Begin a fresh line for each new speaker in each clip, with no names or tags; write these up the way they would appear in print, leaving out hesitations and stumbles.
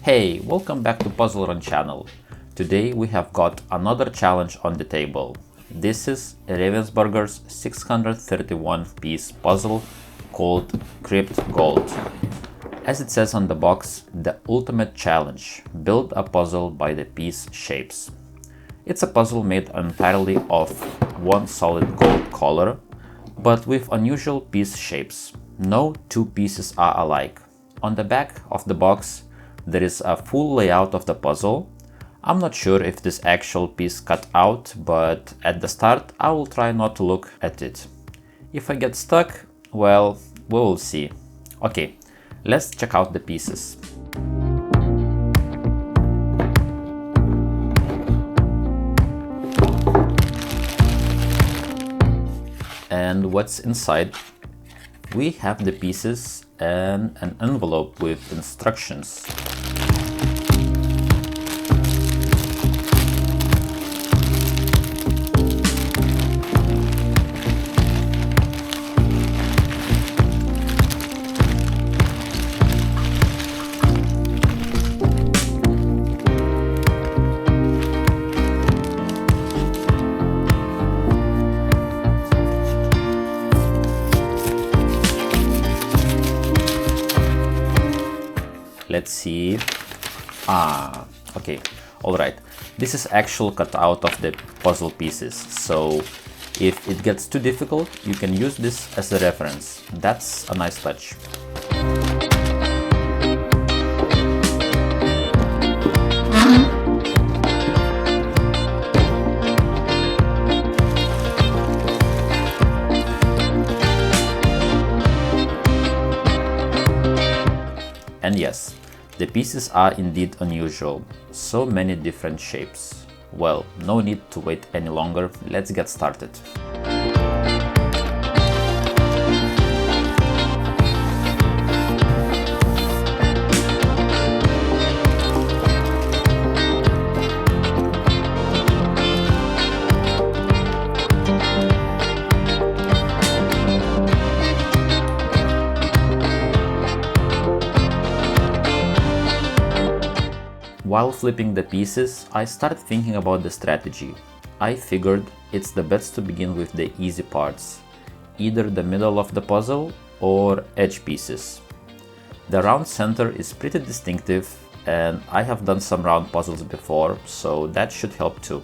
Hey, welcome back to Puzzle Run channel. Today we have got another challenge on the table. This is Ravensburger's 631 piece puzzle called KRYPT Gold. As it says on the box, the ultimate challenge, build a puzzle by the piece shapes. It's a puzzle made entirely of one solid gold color, but with unusual piece shapes. No two pieces are alike. On the back of the box, there is a full layout of the puzzle. I'm not sure if this actual piece cut out, but at the start I will try not to look at it. If I get stuck, well, we will see. Okay, let's check out the pieces. And what's inside? We have the pieces and an envelope with instructions. Let's see. Okay, all right. This is actual cutout of the puzzle pieces. So if it gets too difficult, you can use this as a reference. That's a nice touch. And yes, the pieces are indeed unusual, so many different shapes. Well, no need to wait any longer, let's get started. While flipping the pieces, I started thinking about the strategy. I figured it's the best to begin with the easy parts, either the middle of the puzzle or edge pieces. The round center is pretty distinctive, and I have done some round puzzles before, so that should help too.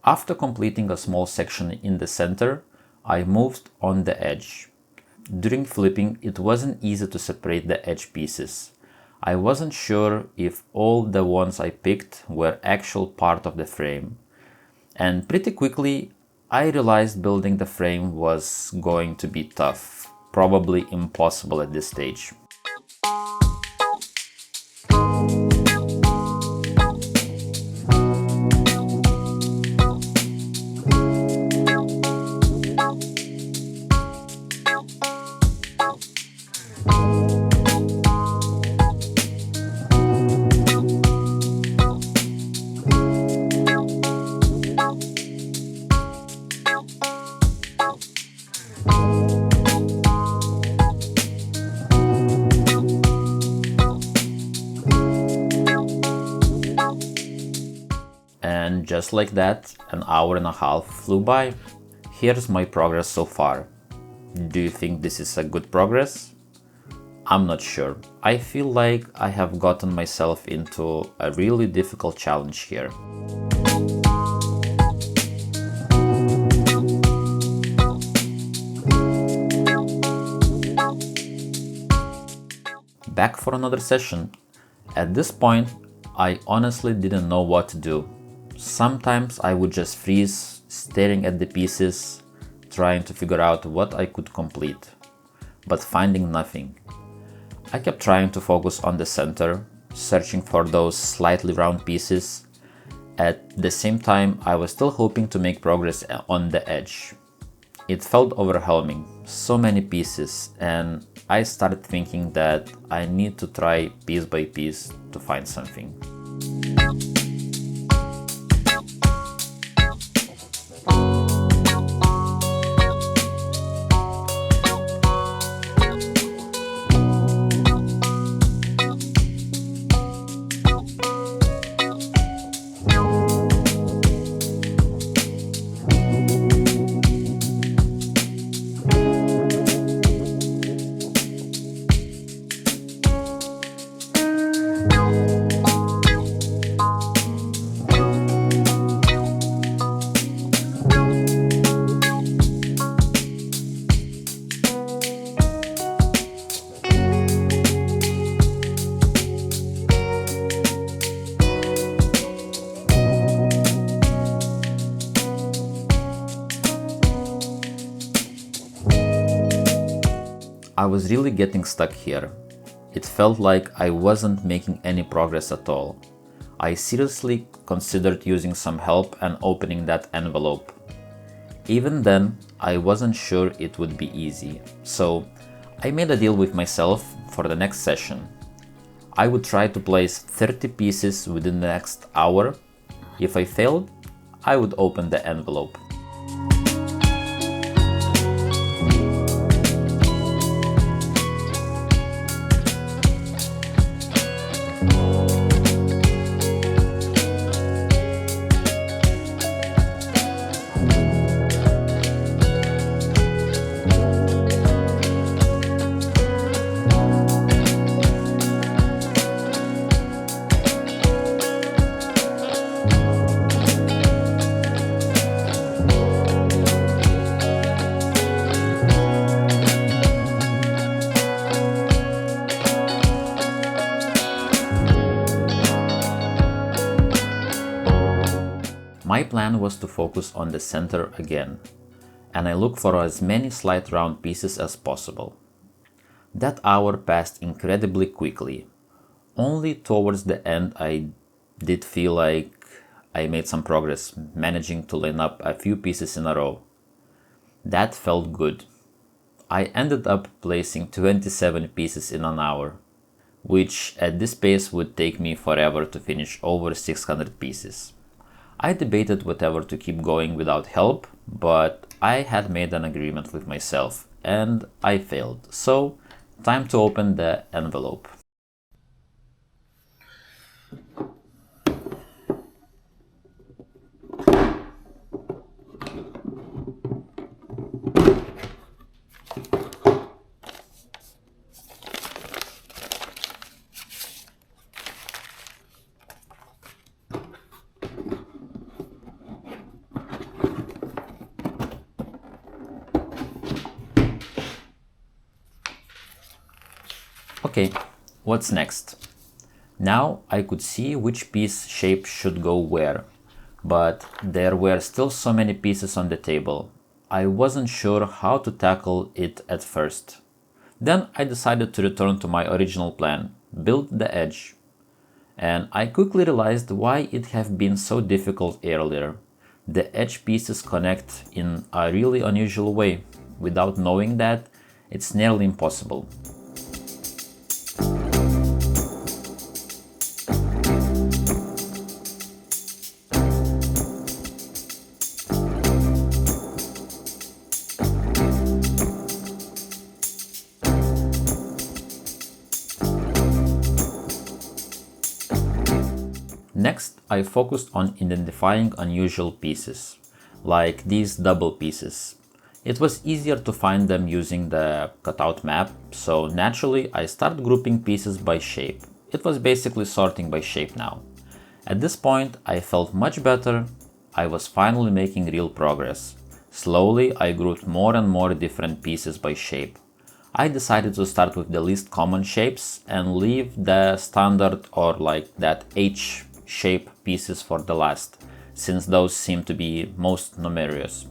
After completing a small section in the center, I moved on the edge. During flipping, it wasn't easy to separate the edge pieces. I wasn't sure if all the ones I picked were actual part of the frame. And pretty quickly, I realized building the frame was going to be tough, probably impossible at this stage. And just like that, an hour and a half flew by. Here's my progress so far. Do you think this is a good progress? I'm not sure. I feel like I have gotten myself into a really difficult challenge here. Back for another session. At this point, I honestly didn't know what to do. Sometimes I would just freeze, staring at the pieces, trying to figure out what I could complete, but finding nothing. I kept trying to focus on the center, searching for those slightly round pieces, At the same time, I was still hoping to make progress on the edge. It felt overwhelming, so many pieces, and I started thinking that I need to try piece by piece to find something. I was really getting stuck here. It felt like I wasn't making any progress at all. I seriously considered using some help and opening that envelope. Even then, I wasn't sure it would be easy, so I made a deal with myself for the next session. I would try to place 30 pieces within the next hour. If I failed, I would open the envelope. My plan was to focus on the center again, and I looked for as many slight round pieces as possible. That hour passed incredibly quickly. Only towards the end I did feel like I made some progress, managing to line up a few pieces in a row. That felt good. I ended up placing 27 pieces in an hour, which at this pace would take me forever to finish over 600 pieces. I debated whether to keep going without help, but I had made an agreement with myself and I failed, so time to open the envelope. Okay, what's next? Now I could see which piece shape should go where, but there were still so many pieces on the table. I wasn't sure how to tackle it at first. Then I decided to return to my original plan, build the edge. And I quickly realized why it had been so difficult earlier. The edge pieces connect in a really unusual way. Without knowing that, it's nearly impossible. Next, I focused on identifying unusual pieces, like these double pieces. It was easier to find them using the cutout map, so naturally I started grouping pieces by shape. It was basically sorting by shape now. At this point, I felt much better. I was finally making real progress. Slowly, I grouped more and more different pieces by shape. I decided to start with the least common shapes and leave the standard or like that H shape pieces for the last, since those seem to be most numerous.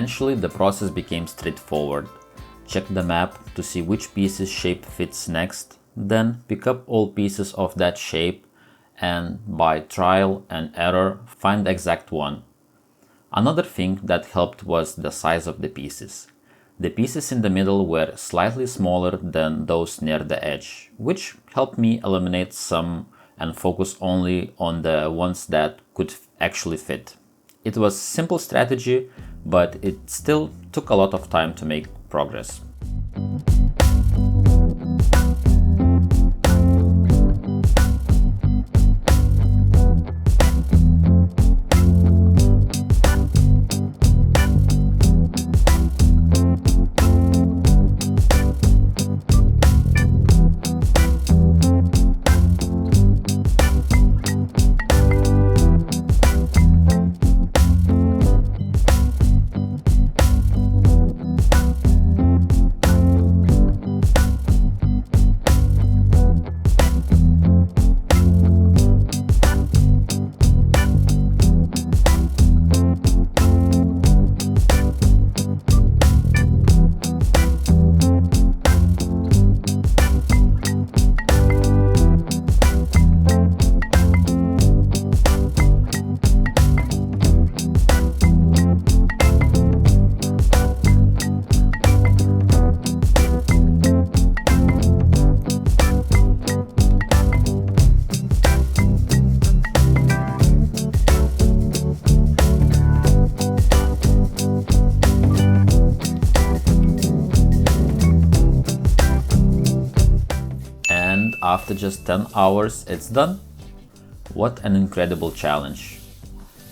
Eventually, the process became straightforward. Check the map to see which piece's shape fits next, then pick up all pieces of that shape and by trial and error find the exact one. Another thing that helped was the size of the pieces. The pieces in the middle were slightly smaller than those near the edge, which helped me eliminate some and focus only on the ones that could actually fit. It was a simple strategy, but it still took a lot of time to make progress. After just 10 hours, it's done. What an incredible challenge.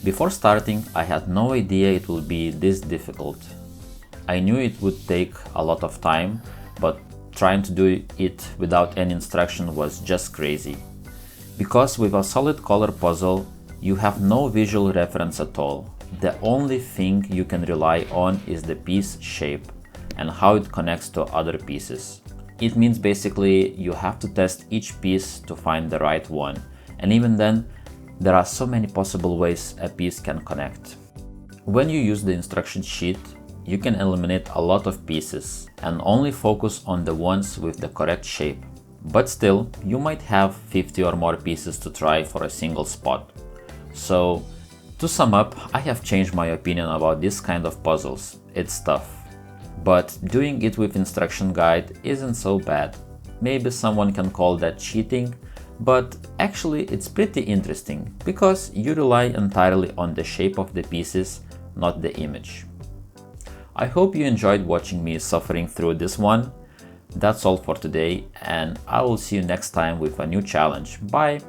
Before starting, I had no idea it would be this difficult. I knew it would take a lot of time, but trying to do it without any instruction was just crazy. Because with a solid color puzzle, you have no visual reference at all. The only thing you can rely on is the piece shape and how it connects to other pieces. It means basically you have to test each piece to find the right one, and even then, there are so many possible ways a piece can connect. When you use the instruction sheet, you can eliminate a lot of pieces and only focus on the ones with the correct shape. But still, you might have 50 or more pieces to try for a single spot. So, to sum up, I have changed my opinion about this kind of puzzles. It's tough. But doing it with instruction guide isn't so bad. Maybe someone can call that cheating, but actually it's pretty interesting because you rely entirely on the shape of the pieces, not the image. I hope you enjoyed watching me suffering through this one. That's all for today, and I will see you next time with a new challenge. Bye!